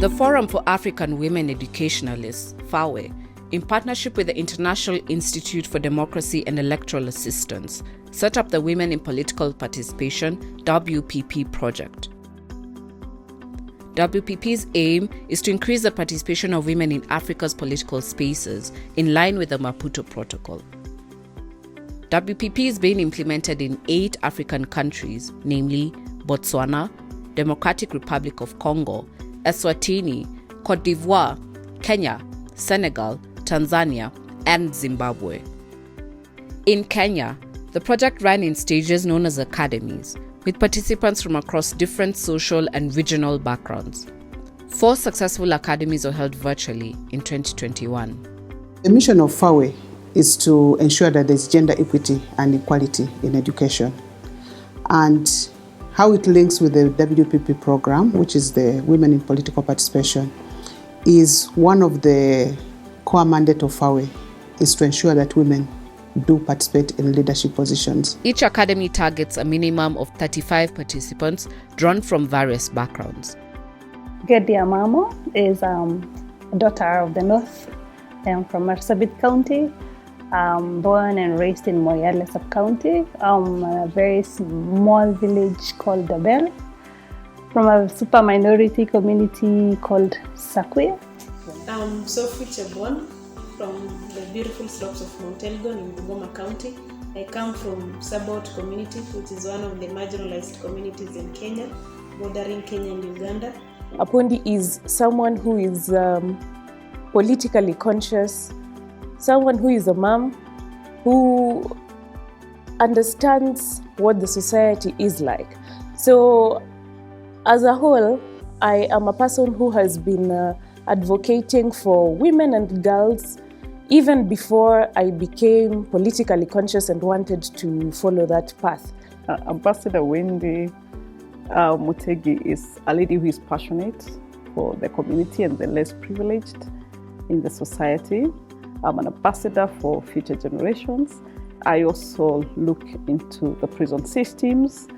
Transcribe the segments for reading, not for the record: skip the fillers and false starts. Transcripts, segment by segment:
The Forum for African Women Educationalists, FAWE, in partnership with the International Institute for Democracy and Electoral Assistance, set up the Women in Political Participation WPP project. WPP's aim is to increase the participation of women in Africa's political spaces in line with the Maputo Protocol. WPP is being implemented in 8 African countries, namely Botswana, Democratic Republic of Congo, Eswatini, Cote d'Ivoire, Kenya, Senegal, Tanzania, and Zimbabwe. In Kenya, the project ran in stages known as academies, with participants from across different social and regional backgrounds. 4 successful academies were held virtually in 2021. The mission of FAWE is to ensure that there's gender equity and equality in education. And how it links with the WPP program, which is the Women in Political Participation, is one of the core mandate of FAWE is to ensure that women do participate in leadership positions. Each academy targets a minimum of 35 participants drawn from various backgrounds. Gedi Amamo is a daughter of the North. I am from Marsabit County. Born and raised in Moyale sub-county, a very small village called Dabel, from a super minority community called Sakwe. I'm Sophie Chebon from the beautiful slopes of Mount Elgon in Bungoma County. I come from Sabot community, which is one of the marginalized communities in Kenya, bordering Kenya and Uganda. Apondi is someone who is politically conscious, someone who is a mom, who understands what the society is like. So as a whole, I am a person who has been advocating for women and girls even before I became politically conscious and wanted to follow that path. Ambassador Wendy Mutegi is a lady who is passionate for the community and the less privileged in the society. I'm an ambassador for future generations. I also look into the prison systems,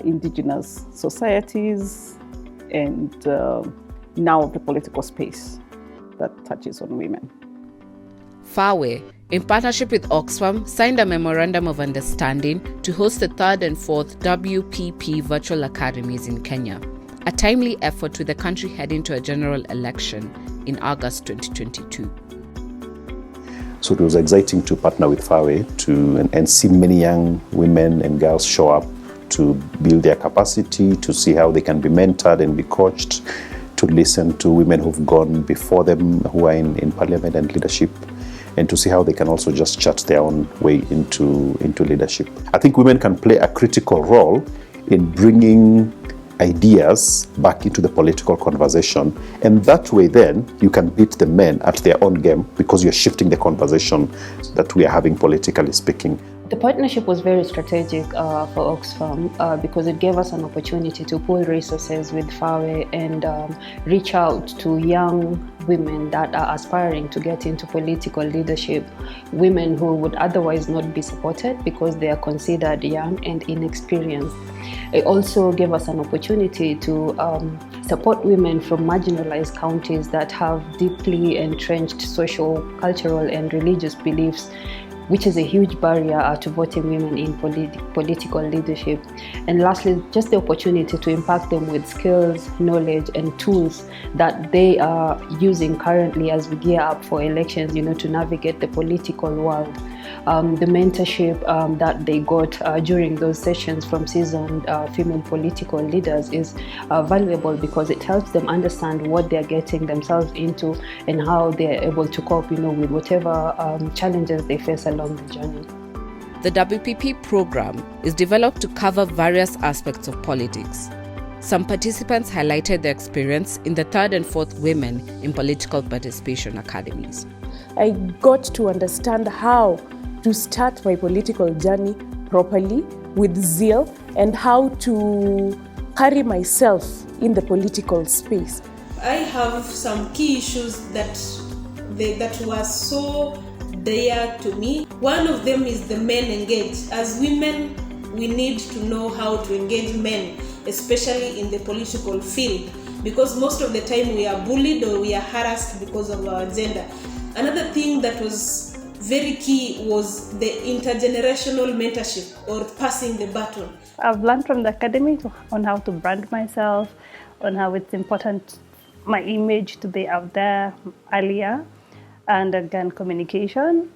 indigenous societies, and now the political space that touches on women. FAWE, in partnership with Oxfam, signed a memorandum of understanding to host the 3rd and 4th WPP virtual academies in Kenya, a timely effort with the country heading to a general election in August 2022. So it was exciting to partner with FAWE and see many young women and girls show up to build their capacity, to see how they can be mentored and be coached, to listen to women who've gone before them who are in parliament and leadership, and to see how they can also just chart their own way into leadership. I think women can play a critical role in bringing ideas back into the political conversation, and that way then you can beat the men at their own game because you're shifting the conversation that we are having politically speaking. The partnership was very strategic for Oxfam because it gave us an opportunity to pool resources with FAWE and reach out to young women that are aspiring to get into political leadership, women who would otherwise not be supported because they are considered young and inexperienced. It also gave us an opportunity to support women from marginalized counties that have deeply entrenched social, cultural, and religious beliefs, which is a huge barrier to voting women in political leadership. And lastly, just the opportunity to impact them with skills, knowledge, and tools that they are using currently as we gear up for elections, to navigate the political world. The mentorship that they got during those sessions from seasoned female political leaders is valuable because it helps them understand what they're getting themselves into and how they're able to cope, with whatever challenges they face along the journey. The WPP program is developed to cover various aspects of politics. Some participants highlighted their experience in the 3rd and 4th Women in Political Participation Academies. I got to understand how to start my political journey properly, with zeal, and how to carry myself in the political space. I have some key issues that were so dear to me. One of them is the men engaged. As women, we need to know how to engage men, especially in the political field, because most of the time we are bullied or we are harassed because of our gender. Another thing that was very key was the intergenerational mentorship, or passing the baton. I've learned from the academy on how to brand myself, on how it's important my image to be out there earlier, and again communication.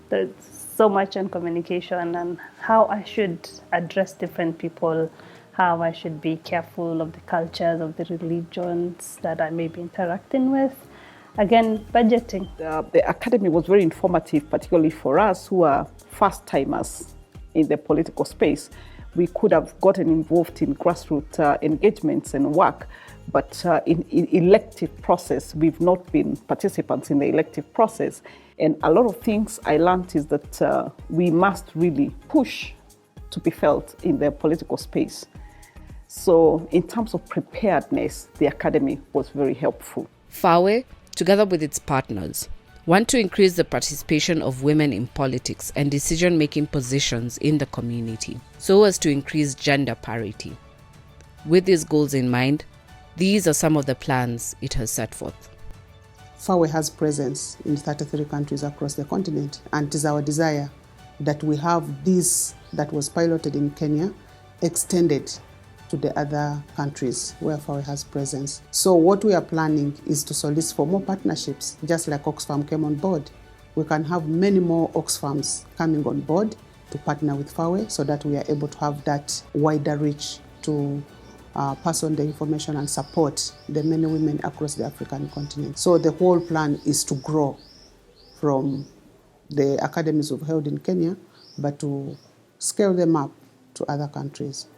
There's so much on communication and how I should address different people, how I should be careful of the cultures of the religions that I may be interacting with. Again, budgeting. The academy was very informative, particularly for us who are first-timers in the political space. We could have gotten involved in grassroots engagements and work, but in elective process, we've not been participants in the elective process. And a lot of things I learned is that we must really push to be felt in the political space. So in terms of preparedness, the academy was very helpful. FAWE, together with its partners, want to increase the participation of women in politics and decision-making positions in the community, so as to increase gender parity. With these goals in mind, these are some of the plans it has set forth. FAWE has presence in 33 countries across the continent, and it is our desire that we have this that was piloted in Kenya extended to the other countries where FAWE has presence. So what we are planning is to solicit for more partnerships, just like Oxfam came on board. We can have many more Oxfams coming on board to partner with FAWE so that we are able to have that wider reach to pass on the information and support the many women across the African continent. So the whole plan is to grow from the academies we've held in Kenya, but to scale them up to other countries.